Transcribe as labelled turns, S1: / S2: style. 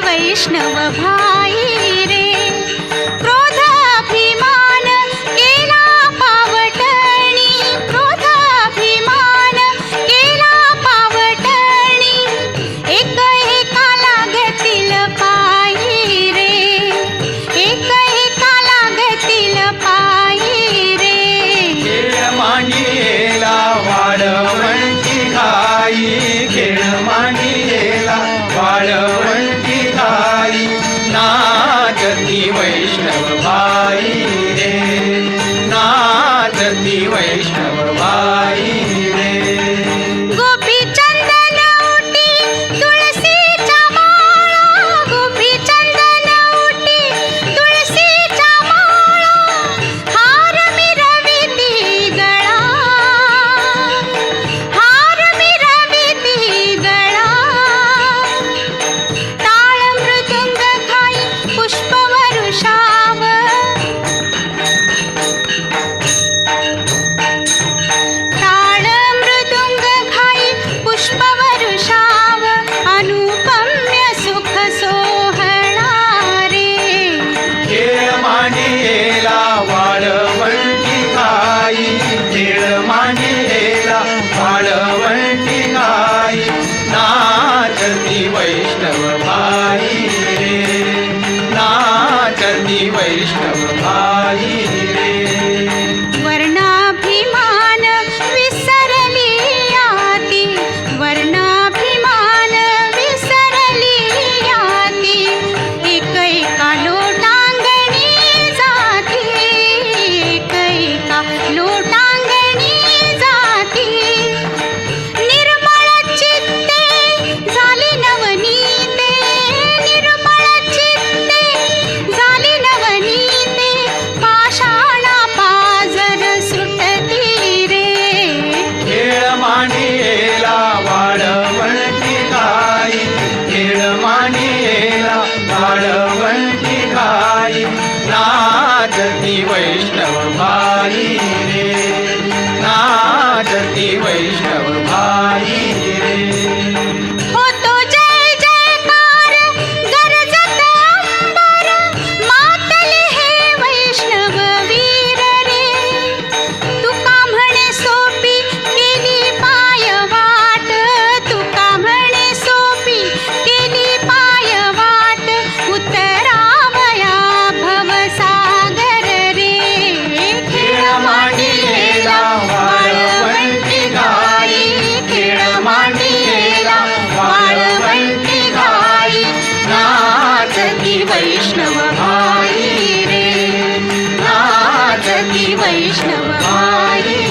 S1: वैष्णव भाई रे, क्रोधाभिमान केला पावटणी, क्रोधाभिमान केला पावटणी, एक एका लागतील पायी रे, एक एका लागतील पायी रे.
S2: खेळ मांडीला वाळवंटी घाई, खेळ मांडीला वाळवंटी घाई, नाचती वैष्णव बाई रे, नाचती वैष्णव बाई रे.
S1: गोपी चंदन उटी तुळशीच्या माळा, गोपी चंदन उटी तुळशीच्या माळा, हार मिरविती गळा, हार मिरविती गळा. टाळ मृदुंग खाई पुष्पवरुषाव, टाळ मृदुंग खाई पुष्पवरुषाव, अनुपम्य सुख सोहळा रे.
S2: खेळ मांडीला वाळवंटी घाई, खेळ मांडीला वाळवंटी घाई, नाचती वैष्णव बाई रे, नाचती वैष्णव बाई रे.
S1: वर्णाभिमान विसरली याती, वर्णाभिमान विसरली याती, एक एका लोटांगणी जाती, एक एका लोटांगणी जाती. निर्मळ चित्ते झाली नवनीते, निर्मळ चित्ते झाली नवनीते, पाषाणा पाजर सुटती रे.
S2: खेळ मांडीला वाळवंटी घाई, खेळ मांडीला वाळवंटी घाई, नाचती वैष्णव बाई रे, नाचती वैष्णव बाई रे.
S1: होतो जय जयकार गरजत अंबर, मातले हे वैष्णव वीर रे. तुका म्हणे सोपी केली पाय वाट, तुका म्हणे सोपी केली पाय वाट, उतरावया भवसागर रे.
S2: खेळ मांडीला वाळवंटी घाई, खेळ मांडीला वाळवंटी घाई, नाचती वैष्णव बाई रे, नाचती वैष्णव बाई